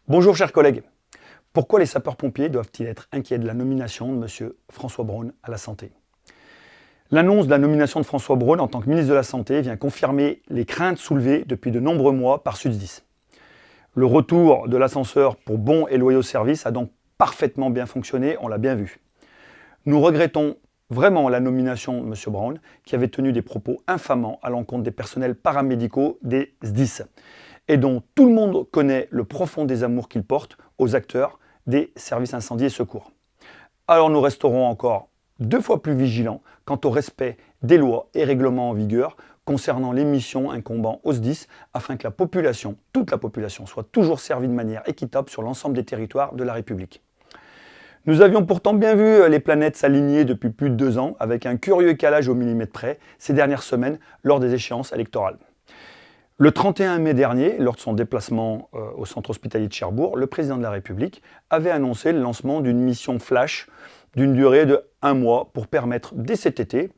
Bonjour chers collègues. Pourquoi les sapeurs-pompiers doivent-ils être inquiets de la nomination de M. François Braun à la Santé? L'annonce de la nomination de François Braun en tant que ministre de la Santé vient confirmer les craintes soulevées depuis de nombreux mois par SUTSDIS. Le retour de l'ascenseur pour bons et loyaux services a donc parfaitement bien fonctionné, on l'a bien vu. Nous regrettons vraiment la nomination de M. Braun, qui avait tenu des propos infamants à l'encontre des personnels paramédicaux des SDIS, et dont tout le monde connaît le profond désamour qu'il porte aux acteurs des services incendie et secours. Alors nous resterons encore 2 fois plus vigilants quant au respect des lois et règlements en vigueur concernant les missions incombant aux SDIS afin que la population, toute la population, soit toujours servie de manière équitable sur l'ensemble des territoires de la République. Nous avions pourtant bien vu les planètes s'aligner depuis plus de 2 ans avec un curieux calage au millimètre près ces dernières semaines lors des échéances électorales. Le 31 mai dernier, lors de son déplacement au centre hospitalier de Cherbourg, le président de la République avait annoncé le lancement d'une mission flash d'une durée de 1 mois pour permettre dès cet été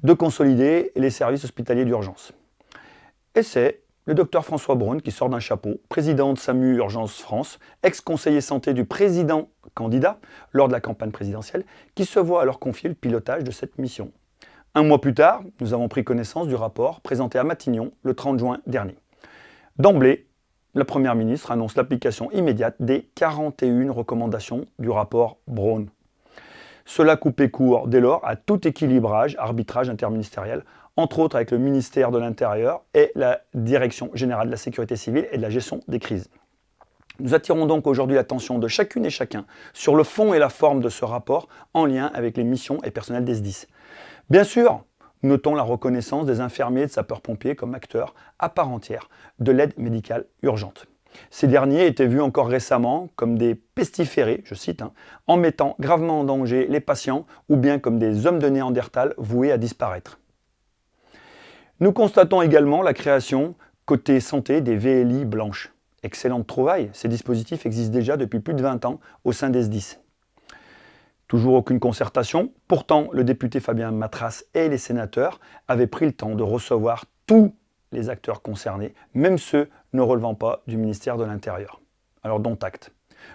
de consolider les services hospitaliers d'urgence. Et c'est le docteur François Braun qui sort d'un chapeau, président de SAMU Urgence France, ex-conseiller santé du président candidat lors de la campagne présidentielle, qui se voit alors confier le pilotage de cette mission. 1 mois plus tard, nous avons pris connaissance du rapport présenté à Matignon le 30 juin dernier. D'emblée, la Première ministre annonce l'application immédiate des 41 recommandations du rapport Braun. Cela coupait court dès lors à tout équilibrage, arbitrage interministériel, entre autres avec le ministère de l'Intérieur et la Direction générale de la sécurité civile et de la gestion des crises. Nous attirons donc aujourd'hui l'attention de chacune et chacun sur le fond et la forme de ce rapport en lien avec les missions et personnels des SDIS. Bien sûr, notons la reconnaissance des infirmiers et de sapeurs-pompiers comme acteurs à part entière de l'aide médicale urgente. Ces derniers étaient vus encore récemment comme des pestiférés, je cite, en mettant gravement en danger les patients ou bien comme des hommes de Néandertal voués à disparaître. Nous constatons également la création, côté santé, des VLI blanches. Excellente trouvaille, ces dispositifs existent déjà depuis plus de 20 ans au sein des SDIS. Toujours aucune concertation, pourtant le député Fabien Matras et les sénateurs avaient pris le temps de recevoir tous les acteurs concernés, même ceux ne relevant pas du ministère de l'Intérieur. Alors dont acte.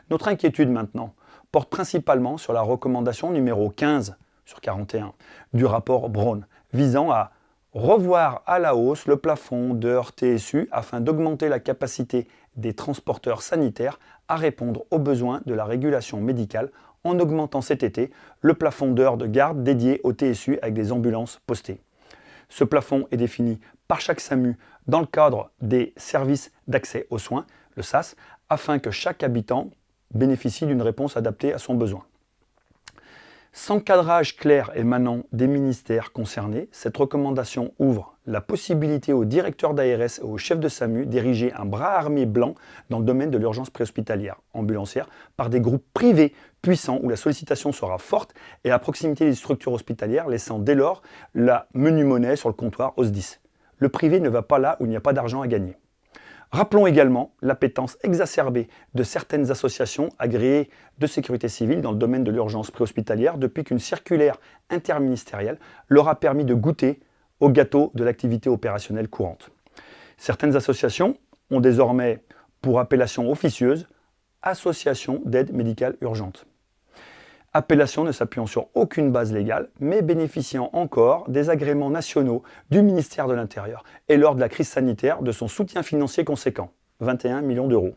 Notre inquiétude maintenant porte principalement sur la recommandation numéro 15 sur 41 du rapport Braun, visant à revoir à la hausse le plafond d'heures TSU afin d'augmenter la capacité des transporteurs sanitaires à répondre aux besoins de la régulation médicale en augmentant cet été le plafond d'heures de garde dédié au TSU avec des ambulances postées. Ce plafond est défini par chaque SAMU dans le cadre des services d'accès aux soins, le SAS, afin que chaque habitant bénéficie d'une réponse adaptée à son besoin. Sans cadrage clair émanant des ministères concernés, cette recommandation ouvre la possibilité aux directeurs d'ARS et aux chefs de SAMU d'ériger un bras armé blanc dans le domaine de l'urgence préhospitalière, ambulancière, par des groupes privés puissants où la sollicitation sera forte et à proximité des structures hospitalières, laissant dès lors la menu monnaie sur le comptoir aux SDIS. Le privé ne va pas là où il n'y a pas d'argent à gagner. Rappelons également l'appétence exacerbée de certaines associations agréées de sécurité civile dans le domaine de l'urgence préhospitalière depuis qu'une circulaire interministérielle leur a permis de goûter au gâteau de l'activité opérationnelle courante. Certaines associations ont désormais pour appellation officieuse « Association d'aide médicale urgente ». Appellation ne s'appuyant sur aucune base légale, mais bénéficiant encore des agréments nationaux du ministère de l'Intérieur et lors de la crise sanitaire de son soutien financier conséquent, 21 millions d'euros.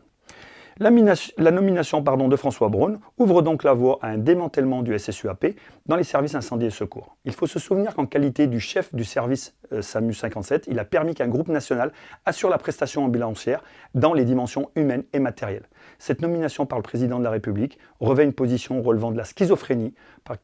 La nomination de François Braun ouvre donc la voie à un démantèlement du SSUAP dans les services incendie et secours. Il faut se souvenir qu'en qualité du chef du service SAMU 57, il a permis qu'un groupe national assure la prestation ambulancière dans les dimensions humaines et matérielles. Cette nomination par le président de la République revêt une position relevant de la schizophrénie,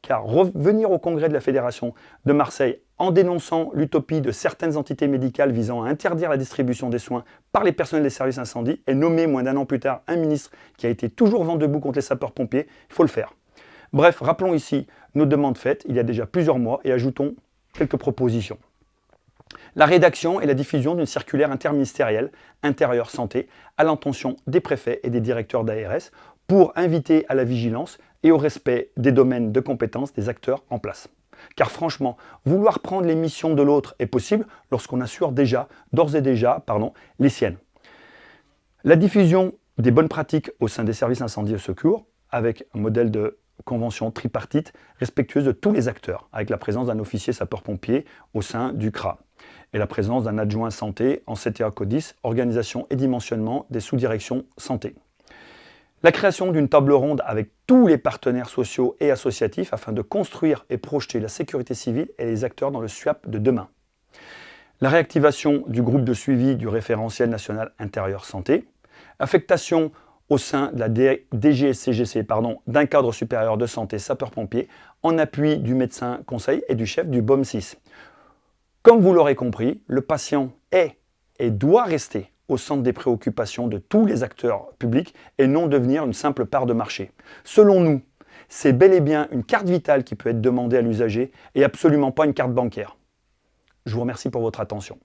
car revenir au congrès de la Fédération de Marseille en dénonçant l'utopie de certaines entités médicales visant à interdire la distribution des soins par les personnels des services incendie et nommer moins d'1 an plus tard un ministre qui a été toujours vent debout contre les sapeurs-pompiers, il faut le faire. Bref, rappelons ici nos demandes faites il y a déjà plusieurs mois et ajoutons quelques propositions. La rédaction et la diffusion d'une circulaire interministérielle Intérieur Santé à l'intention des préfets et des directeurs d'ARS pour inviter à la vigilance et au respect des domaines de compétences des acteurs en place. Car franchement, vouloir prendre les missions de l'autre est possible lorsqu'on assure d'ores et déjà, les siennes. La diffusion des bonnes pratiques au sein des services incendie et secours, avec un modèle de convention tripartite respectueuse de tous les acteurs, avec la présence d'un officier sapeur-pompier au sein du CRA et la présence d'un adjoint santé en CTA CODIS, organisation et dimensionnement des sous-directions santé. La création d'une table ronde avec tous les partenaires sociaux et associatifs afin de construire et projeter la sécurité civile et les acteurs dans le SWAP de demain. La réactivation du groupe de suivi du référentiel national intérieur santé. Affectation au sein de la DGSCGC d'un cadre supérieur de santé sapeur-pompier en appui du médecin conseil et du chef du BOM 6. Comme vous l'aurez compris, le patient est et doit rester au centre des préoccupations de tous les acteurs publics et non devenir une simple part de marché. Selon nous, c'est bel et bien une carte vitale qui peut être demandée à l'usager et absolument pas une carte bancaire. Je vous remercie pour votre attention.